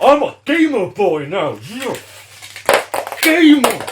I'm a gamer boy now. Yeah. Gamer.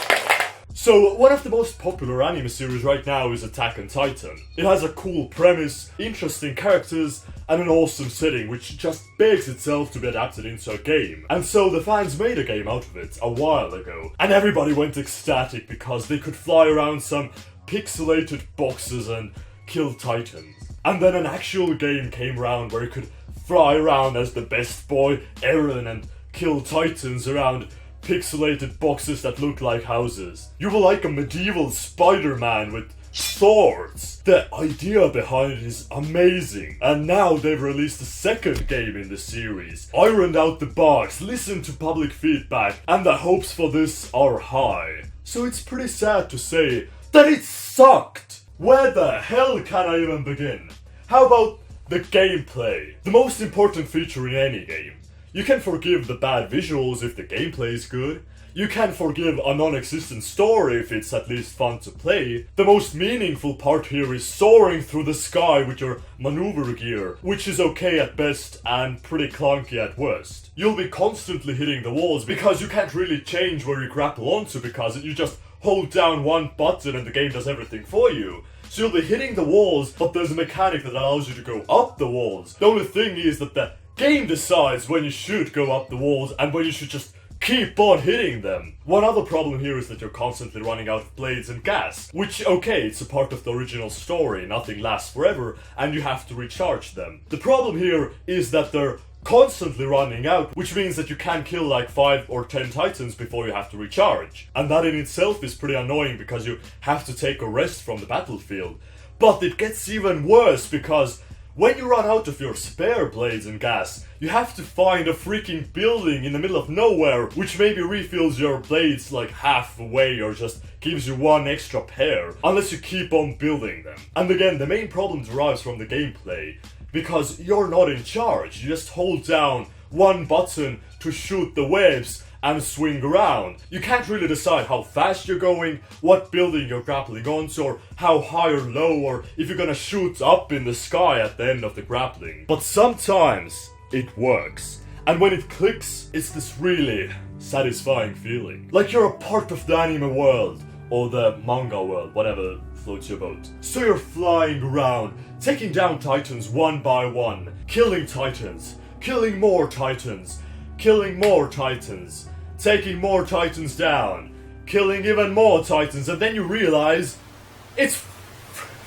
So, one of the most popular anime series right now is Attack on Titan. It has a cool premise, interesting characters, and an awesome setting which just begs itself to be adapted into a game. And so the fans made a game out of it a while ago, and everybody went ecstatic because they could fly around some pixelated boxes and kill titans. And then an actual game came around where you could fly around as the best boy Eren and kill titans around pixelated boxes that look like houses. You were like a medieval Spider-Man with swords. The idea behind it is amazing. And now they've released a second game in the series. Ironed out the bugs, listened to public feedback, and the hopes for this are high. So it's pretty sad to say that it sucked. Where the hell can I even begin? How about the gameplay? The most important feature in any game. You can forgive the bad visuals if the gameplay is good. You can forgive a non-existent story if it's at least fun to play. The most meaningful part here is soaring through the sky with your maneuver gear, which is okay at best and pretty clunky at worst. You'll be constantly hitting the walls because you can't really change where you grapple onto because you just hold down one button and the game does everything for you. So you'll be hitting the walls, but there's a mechanic that allows you to go up the walls. The only thing is that the game decides when you should go up the walls and when you should just keep on hitting them. One other problem here is that you're constantly running out of blades and gas, which, okay, it's a part of the original story, nothing lasts forever, and you have to recharge them. The problem here is that they're constantly running out, which means that you can kill like 5 or 10 titans before you have to recharge. And that in itself is pretty annoying because you have to take a rest from the battlefield. But it gets even worse because when you run out of your spare blades and gas, you have to find a freaking building in the middle of nowhere, which maybe refills your blades like halfway or just gives you one extra pair, unless you keep on building them. And again, the main problem derives from the gameplay, because you're not in charge. You just hold down one button to shoot the webs and swing around. You can't really decide how fast you're going, what building you're grappling onto, or how high or low, or if you're gonna shoot up in the sky at the end of the grappling. But sometimes it works. And when it clicks, it's this really satisfying feeling. Like you're a part of the anime world, or the manga world, whatever floats your boat. So you're flying around, taking down titans one by one, killing titans, killing more titans, killing more titans, taking more titans down, killing even more titans, and then you realize it's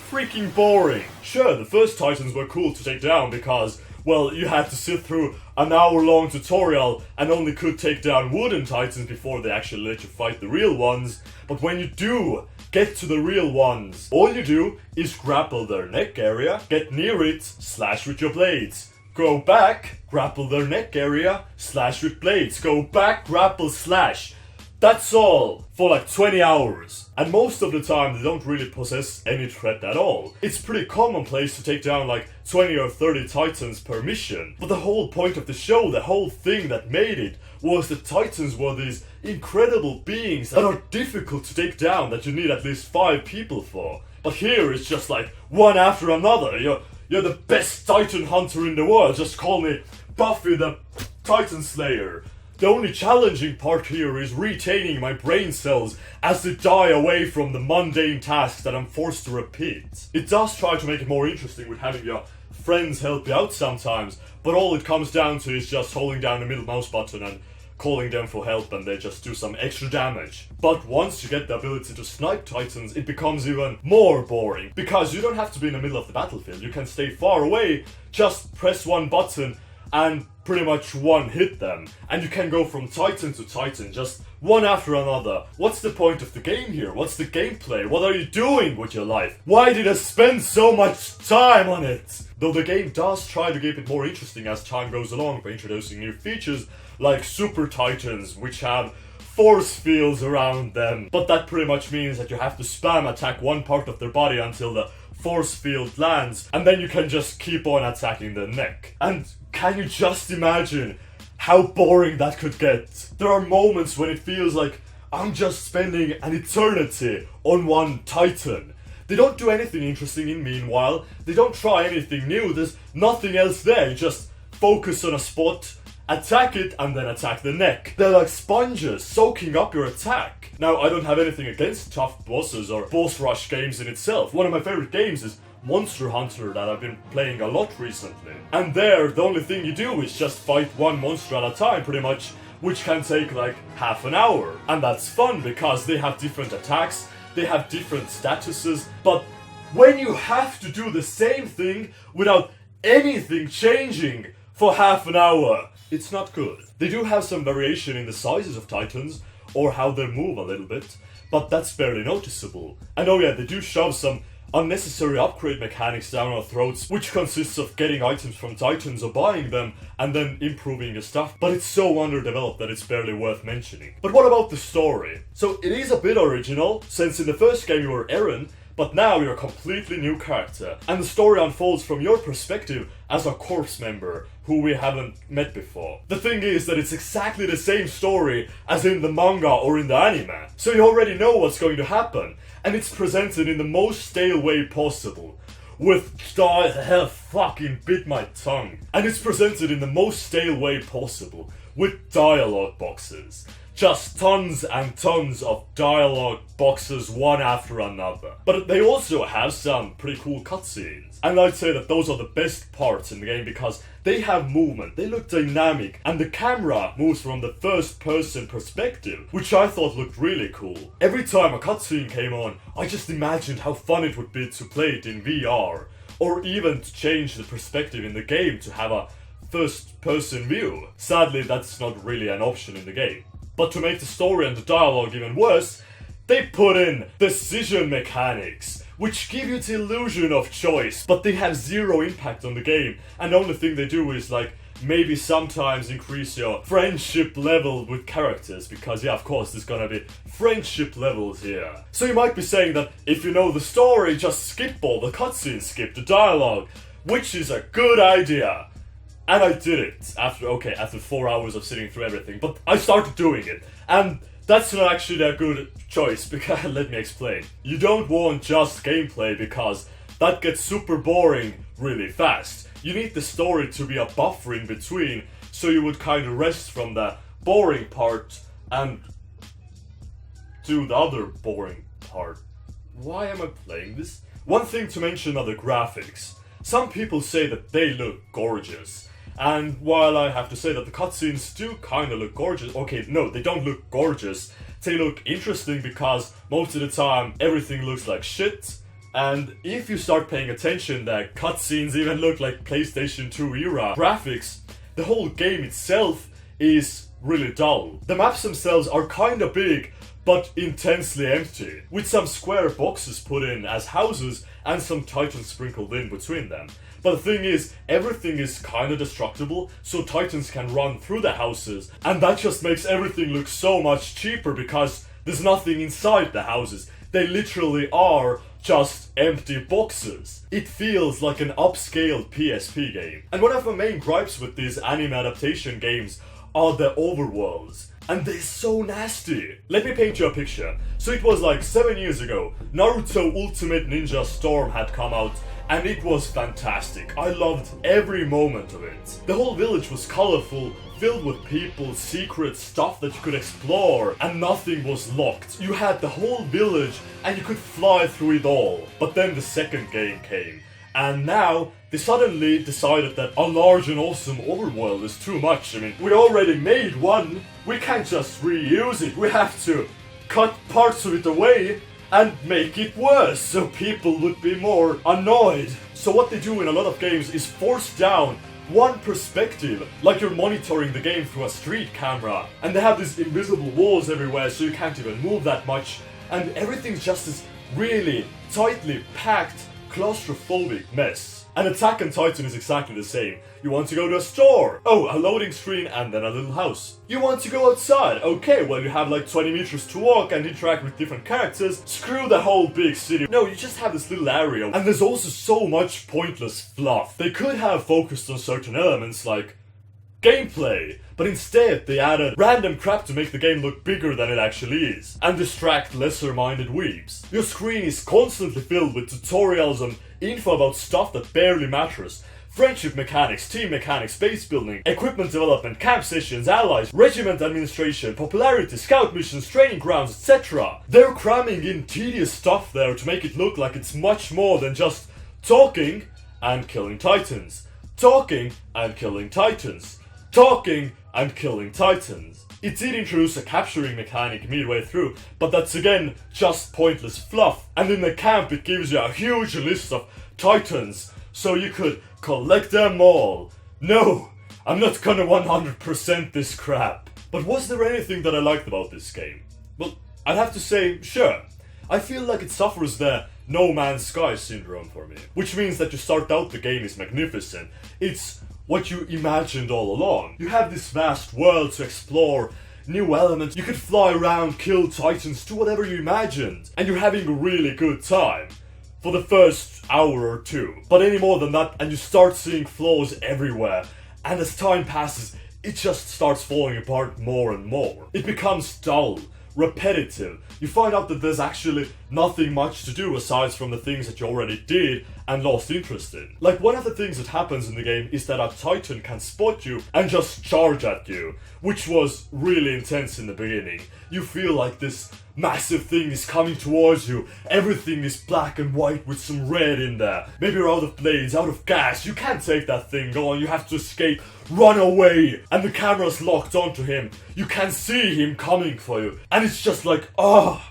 freaking boring. Sure, the first titans were cool to take down because, well, you had to sit through an hour-long tutorial and only could take down wooden titans before they actually let you fight the real ones. But when you do get to the real ones, all you do is grapple their neck area, get near it, slash with your blades. Go back, grapple their neck area, slash with blades. Go back, grapple, slash. That's all for like 20 hours. And most of the time they don't really possess any threat at all. It's pretty commonplace to take down like 20 or 30 titans per mission. But the whole point of the show, the whole thing that made it, was that titans were these incredible beings that are difficult to take down, that you need at least 5 people for. But here it's just like one after another. You're the best titan hunter in the world, just call me Buffy the Titan Slayer. The only challenging part here is retaining my brain cells as they die away from the mundane tasks that I'm forced to repeat. It does try to make it more interesting with having your friends help you out sometimes, but all it comes down to is just holding down the middle mouse button and calling them for help, and they just do some extra damage. But once you get the ability to snipe titans, it becomes even more boring, because you don't have to be in the middle of the battlefield. You can stay far away, just press one button and pretty much one-hit them. And you can go from titan to titan, just one after another. What's the point of the game here? What's the gameplay? What are you doing with your life? Why did I spend so much time on it? Though the game does try to keep it more interesting as time goes along by introducing new features like super titans, which have force fields around them. But that pretty much means that you have to spam attack one part of their body until the force field lands, and then you can just keep on attacking the neck. And can you just imagine how boring that could get? There are moments when it feels like I'm just spending an eternity on one titan. They don't do anything interesting in meanwhile, they don't try anything new, there's nothing else there, you just focus on a spot attack it, and then attack the neck. They're like sponges, soaking up your attack. Now, I don't have anything against tough bosses or boss rush games in itself. One of my favorite games is Monster Hunter that I've been playing a lot recently. And there, the only thing you do is just fight one monster at a time, pretty much, which can take like half an hour. And that's fun because they have different attacks, they have different statuses, but when you have to do the same thing without anything changing for half an hour, it's not good. They do have some variation in the sizes of titans, or how they move a little bit, but that's barely noticeable. And oh yeah, they do shove some unnecessary upgrade mechanics down our throats, which consists of getting items from titans or buying them, and then improving your stuff, but it's so underdeveloped that it's barely worth mentioning. But what about the story? So it is a bit original, since in the first game you were Eren, but now you're a completely new character, and the story unfolds from your perspective as a corpse member who we haven't met before. The thing is that it's exactly the same story as in the manga or in the anime, so you already know what's going to happen, and it's presented in the most stale way possible. With fucking bit my tongue. And it's presented in the most stale way possible, with dialogue boxes. Just tons and tons of dialogue boxes one after another. But they also have some pretty cool cutscenes. And I'd say that those are the best parts in the game because they have movement, they look dynamic, and the camera moves from the first person perspective, which I thought looked really cool. Every time a cutscene came on, I just imagined how fun it would be to play it in VR, or even to change the perspective in the game to have a first person view. Sadly, that's not really an option in the game. But to make the story and the dialogue even worse, they put in decision mechanics, which give you the illusion of choice, but they have zero impact on the game, and the only thing they do is like maybe sometimes increase your friendship level with characters, because yeah, of course there's gonna be friendship levels here. So you might be saying that if you know the story, just skip all the cutscenes, skip the dialogue, which is a good idea. And I did it after 4 hours of sitting through everything, but I started doing it, and that's not actually a good choice, because let me explain. You don't want just gameplay, because that gets super boring really fast. You need the story to be a buffer in between, so you would kind of rest from the boring part and do the other boring part. Why am I playing this? One thing to mention are the graphics. Some people say that they look gorgeous. And while I have to say that the cutscenes do kind of look gorgeous, okay, no, they don't look gorgeous. They look interesting because most of the time everything looks like shit. And if you start paying attention, the cutscenes even look like PlayStation 2 era graphics. The whole game itself is really dull. The maps themselves are kind of big, but intensely empty, with some square boxes put in as houses and some titans sprinkled in between them. But the thing is, everything is kinda destructible, so titans can run through the houses, and that just makes everything look so much cheaper because there's nothing inside the houses. They literally are just empty boxes. It feels like an upscaled PSP game. And one of my main gripes with these anime adaptation games are the overworlds. And they're so nasty. Let me paint you a picture. So it was like 7 years ago, Naruto Ultimate Ninja Storm had come out, and it was fantastic. I loved every moment of it. The whole village was colorful, filled with people, secrets, stuff that you could explore, and nothing was locked. You had the whole village, and you could fly through it all. But then the second game came, and now they suddenly decided that a large and awesome overworld is too much. I mean, we already made one. We can't just reuse it. We have to cut parts of it away and make it worse, so people would be more annoyed. So what they do in a lot of games is force down one perspective, like you're monitoring the game through a street camera, and they have these invisible walls everywhere so you can't even move that much, and everything's just this really tightly packed, claustrophobic mess. And Attack on Titan is exactly the same. You want to go to a store? Oh, a loading screen and then a little house. You want to go outside? Okay, well you have like 20 meters to walk and interact with different characters. Screw the whole big city. No, you just have this little area. And there's also so much pointless fluff. They could have focused on certain elements like gameplay, but instead they added random crap to make the game look bigger than it actually is, and distract lesser-minded weebs. Your screen is constantly filled with tutorials and info about stuff that barely matters. friendship mechanics, team mechanics, base building, equipment development, camp sessions, allies, regiment administration, popularity, scout missions, training grounds, etc. They're cramming in tedious stuff there to make it look like it's much more than just talking and killing titans. Talking and killing titans. Talking and killing titans. It did introduce a capturing mechanic midway through, but that's again just pointless fluff. And in the camp it gives you a huge list of titans, so you could collect them all. No, I'm not gonna 100% this crap. But was there anything that I liked about this game? Well, I'd have to say, sure. I feel like it suffers the No Man's Sky syndrome for me. Which means that you start out the game is magnificent. It's what you imagined all along. You have this vast world to explore, new elements, you could fly around, kill titans, do whatever you imagined. And you're having a really good time. For the first hour or two. But any more than that and you start seeing flaws everywhere. And as time passes, it just starts falling apart more and more. It becomes dull, repetitive. You find out that there's actually nothing much to do aside from the things that you already did and lost interest in. Like, one of the things that happens in the game is that a titan can spot you and just charge at you, which was really intense in the beginning. You feel like this massive thing is coming towards you. Everything is black and white with some red in there. Maybe you're out of blades, out of gas. You can't take that thing on. You have to escape, run away. And the camera's locked onto him. You can see him coming for you. And it's just like, oh.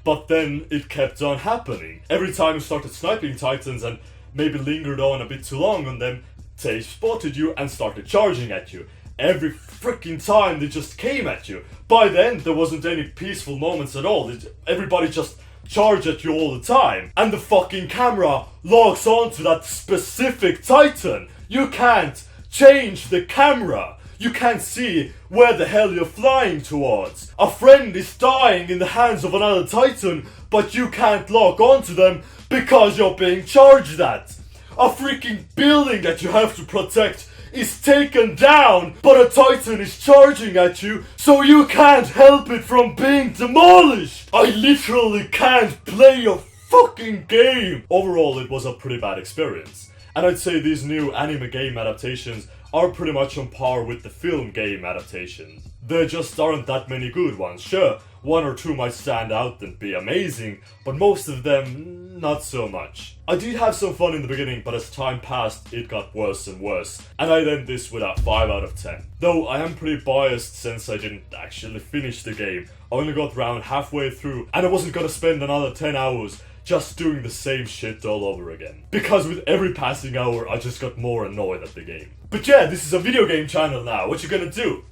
But then it kept on happening. Every time you started sniping titans and maybe lingered on a bit too long on them, they spotted you and started charging at you. Every freaking time they just came at you. By then, there wasn't any peaceful moments at all. Everybody just charged at you all the time. And the fucking camera locks onto that specific titan. You can't change the camera. You can't see where the hell you're flying towards. A friend is dying in the hands of another titan, but you can't lock onto them because you're being charged at. A freaking building that you have to protect is taken down, but a titan is charging at you, so you can't help it from being demolished. I literally can't play a fucking game. Overall, it was a pretty bad experience. And I'd say these new anime game adaptations are pretty much on par with the film game adaptations. There just aren't that many good ones. Sure, one or two might stand out and be amazing, but most of them, not so much. I did have some fun in the beginning, but as time passed, it got worse and worse, and I'd end this with a 5 out of 10. Though I am pretty biased since I didn't actually finish the game. I only got around halfway through, and I wasn't gonna spend another 10 hours just doing the same shit all over again. Because with every passing hour, I just got more annoyed at the game. But yeah, this is a video game channel now, what you gonna do?